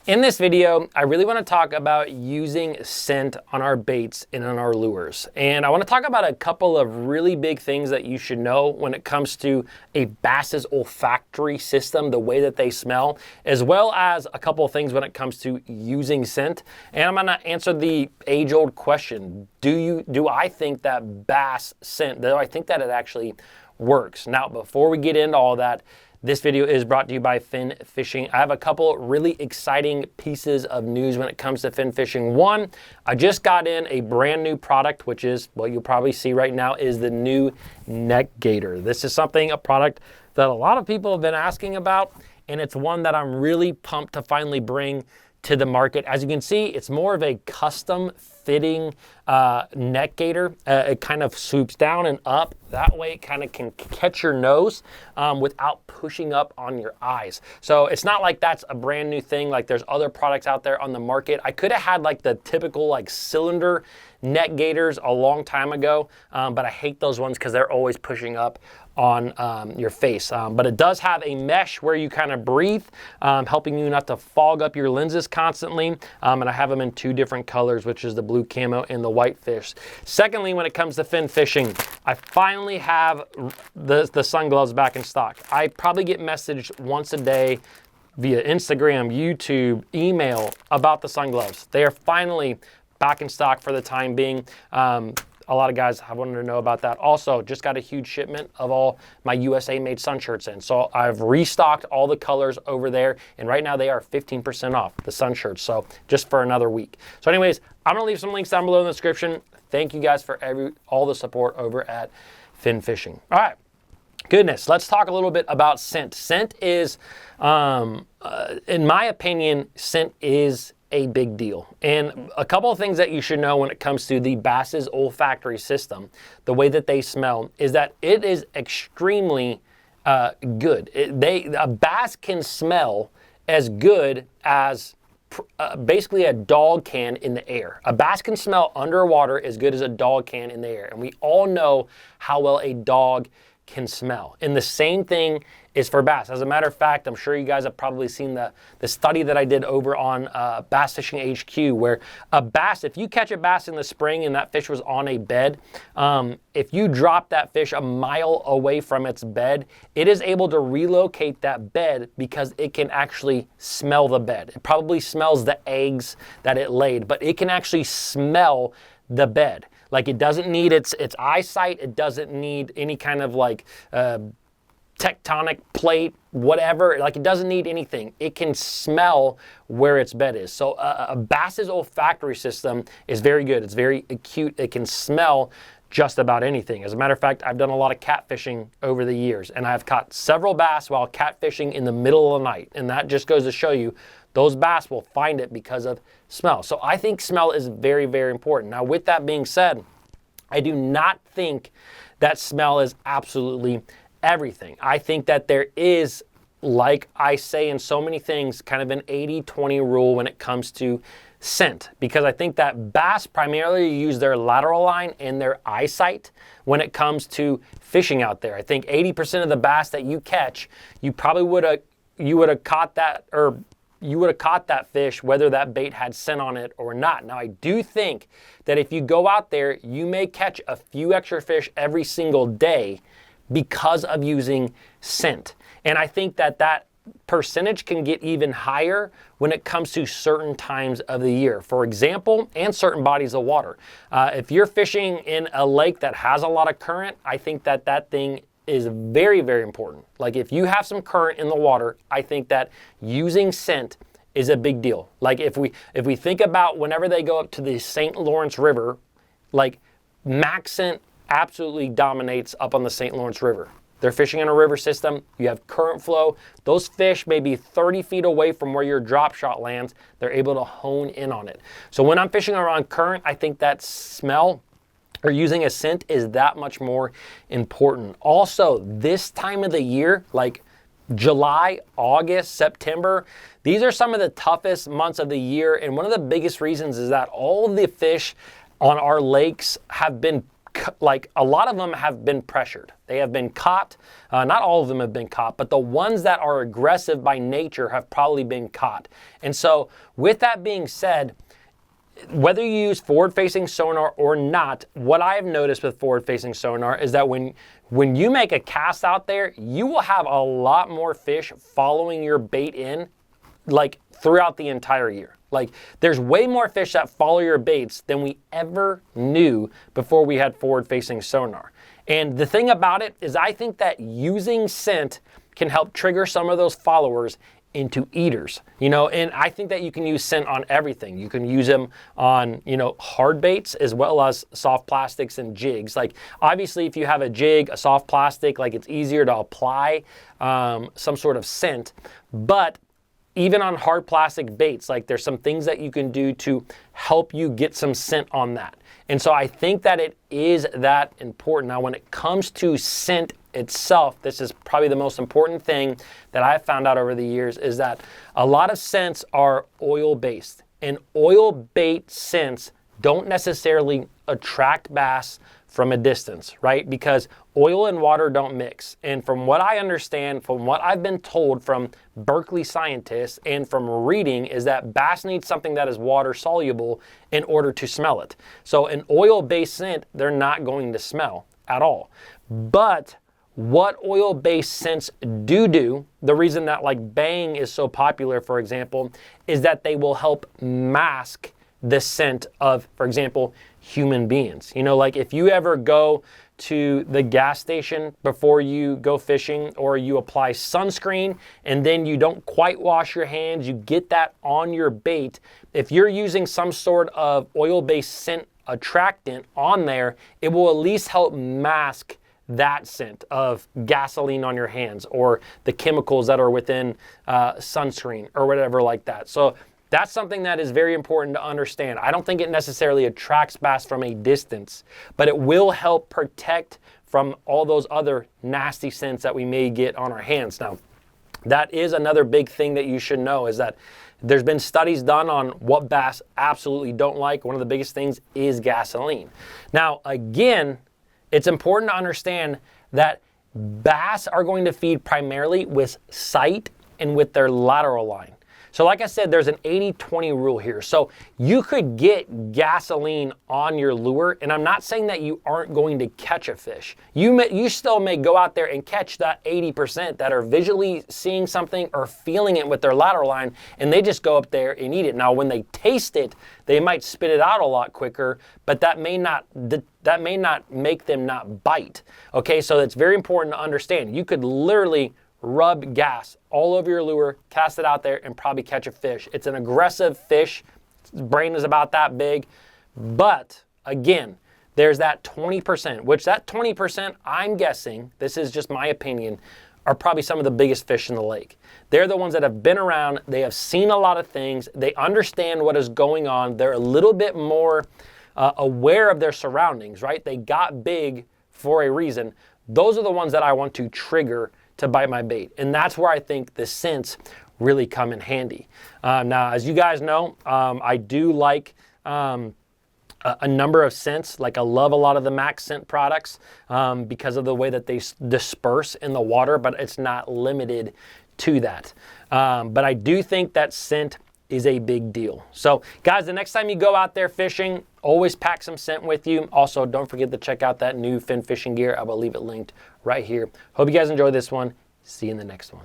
In this video, I really want to talk about using scent on our baits and on our lures. And I want to talk about a couple of really big things that you should know when it comes to a bass's olfactory system, the way that they smell, as well as a couple of things when it comes to using scent. And I'm going to answer the age-old question, do I think that bass scent, do I think that it actually works? Now, before we get into all that, this video is brought to you by Fin Fishing. I have a couple really exciting pieces of news when it comes to fin fishing. One, I just got in a brand new product, which is what you'll probably see right now, is the new neck gaiter. This is a product that a lot of people have been asking about, and it's one that I'm really pumped to finally bring to the market. As you can see, it's more of a custom fitting neck gaiter. It kind of swoops down and up. That way it kind of can catch your nose without pushing up on your eyes. So it's not like that's a brand new thing. Like there's other products out there on the market. I could have had like the typical like cylinder neck gaiters a long time ago, but I hate those ones because they're always pushing up on your face. But it does have a mesh where you kind of breathe, helping you not to fog up your lenses constantly. And I have them in two different colors, which is the blue camo and the white fish. Secondly, when it comes to fin fishing, I finally have the sun gloves back in stock. I probably get messaged once a day via Instagram, YouTube, email about the sun gloves. They are finally back in stock for the time being. A lot of guys have wanted to know about that. Also, just got a huge shipment of all my USA made sun shirts in. So I've restocked all the colors over there. And right now they are 15% off the sun shirts. So just for another week. So anyways, I'm gonna leave some links down below in the description. Thank you guys for all the support over at Fin Fishing. All right, goodness, let's talk a little bit about scent. Scent is, in my opinion, scent is a big deal. And a couple of things that you should know when it comes to the bass's olfactory system, the way that they smell, is that it is extremely good. A bass can smell as good as basically a dog can in the air. A bass can smell underwater as good as a dog can in the air. And we all know how well a dog can smell. And the same thing is for bass. As a matter of fact, I'm sure you guys have probably seen the study that I did over on BassFishingHQ, where a bass, if you catch a bass in the spring and that fish was on a bed, if you drop that fish a mile away from its bed, it is able to relocate that bed because it can actually smell the bed. It probably smells the eggs that it laid, but it can actually smell the bed. Like it doesn't need its eyesight. It doesn't need any kind of like tectonic plate, whatever. Like it doesn't need anything. It can smell where its bed is. So a bass's olfactory system is very good. It's very acute. It can smell just about anything. As a matter of fact, I've done a lot of catfishing over the years, and I've caught several bass while catfishing in the middle of the night. And that just goes to show you those bass will find it because of smell. So I think smell is very, very important. Now, with that being said, I do not think that smell is absolutely everything. I think that there is, like I say in so many things, kind of an 80-20 rule when it comes to scent, because I think that bass primarily use their lateral line and their eyesight when it comes to fishing out there. I think 80% of the bass that you catch, you probably would have caught that, or you would have caught that fish whether that bait had scent on it or not. Now, I do think that if you go out there, you may catch a few extra fish every single day because of using scent. And I think that that percentage can get even higher when it comes to certain times of the year. For example, and certain bodies of water. If you're fishing in a lake that has a lot of current, I think that that thing is very, very important. Like if you have some current in the water, I think that using scent is a big deal. Like if we think about whenever they go up to the St. Lawrence River, like Max Scent absolutely dominates up on the St. Lawrence River. They're fishing in a river system. You have current flow. Those fish may be 30 feet away from where your drop shot lands. They're able to hone in on it. So when I'm fishing around current, I think that smell or using a scent is that much more important. Also, this time of the year, like July, August, September, these are some of the toughest months of the year. And one of the biggest reasons is that all the fish on our lakes have been like a lot of them have been pressured. They have been caught. Not all of them have been caught, but the ones that are aggressive by nature have probably been caught. And so with that being said, whether you use forward-facing sonar or not, what I have noticed with forward-facing sonar is that when you make a cast out there, you will have a lot more fish following your bait in, like throughout the entire year. Like there's way more fish that follow your baits than we ever knew before we had forward-facing sonar. And the thing about it is I think that using scent can help trigger some of those followers into eaters, you know, and I think that you can use scent on everything. You can use them on, you know, hard baits as well as soft plastics and jigs. Like obviously if you have a jig, a soft plastic, like it's easier to apply some sort of scent, but even on hard plastic baits, like there's some things that you can do to help you get some scent on that. And so I think that it is that important. Now, when it comes to scent itself, this is probably the most important thing that I've found out over the years is that a lot of scents are oil-based. And oil-based scents don't necessarily attract bass from a distance, right? Because oil and water don't mix. And from what I understand, from what I've been told from Berkeley scientists and from reading is that bass need something that is water soluble in order to smell it. So an oil-based scent, they're not going to smell at all. But what oil-based scents do, the reason that like Bang is so popular, for example, is that they will help mask the scent of, for example, human beings. You know, like if you ever go to the gas station before you go fishing or you apply sunscreen and then you don't quite wash your hands, you get that on your bait. If you're using some sort of oil-based scent attractant on there, it will at least help mask that scent of gasoline on your hands or the chemicals that are within sunscreen or whatever like that. So that's something that is very important to understand. I don't think it necessarily attracts bass from a distance, but it will help protect from all those other nasty scents that we may get on our hands. Now, that is another big thing that you should know is that there's been studies done on what bass absolutely don't like. One of the biggest things is gasoline. Now, again, it's important to understand that bass are going to feed primarily with sight and with their lateral line. So like I said, there's an 80-20 rule here. So you could get gasoline on your lure, and I'm not saying that you aren't going to catch a fish. You still may go out there and catch that 80% that are visually seeing something or feeling it with their lateral line, and they just go up there and eat it. Now, when they taste it, they might spit it out a lot quicker, but that may not make them not bite. Okay, so it's very important to understand. You could literally rub gas all over your lure, cast it out there, and probably catch a fish. It's an aggressive fish. Its brain is about that big. But again, there's that 20%, which that 20%, I'm guessing, this is just my opinion, are probably some of the biggest fish in the lake. They're the ones that have been around. They have seen a lot of things. They understand what is going on. They're a little bit more aware of their surroundings, right? They got big for a reason. Those are the ones that I want to trigger to bite my bait. And that's where I think the scents really come in handy. Now, as you guys know, I do like a number of scents. Like I love a lot of the Max scent products because of the way that they disperse in the water, but it's not limited to that. But I do think that scent is a big deal. So guys, the next time you go out there fishing, always pack some scent with you. Also, don't forget to check out that new fin fishing gear. I will leave it linked right here. Hope you guys enjoy this one. See you in the next one.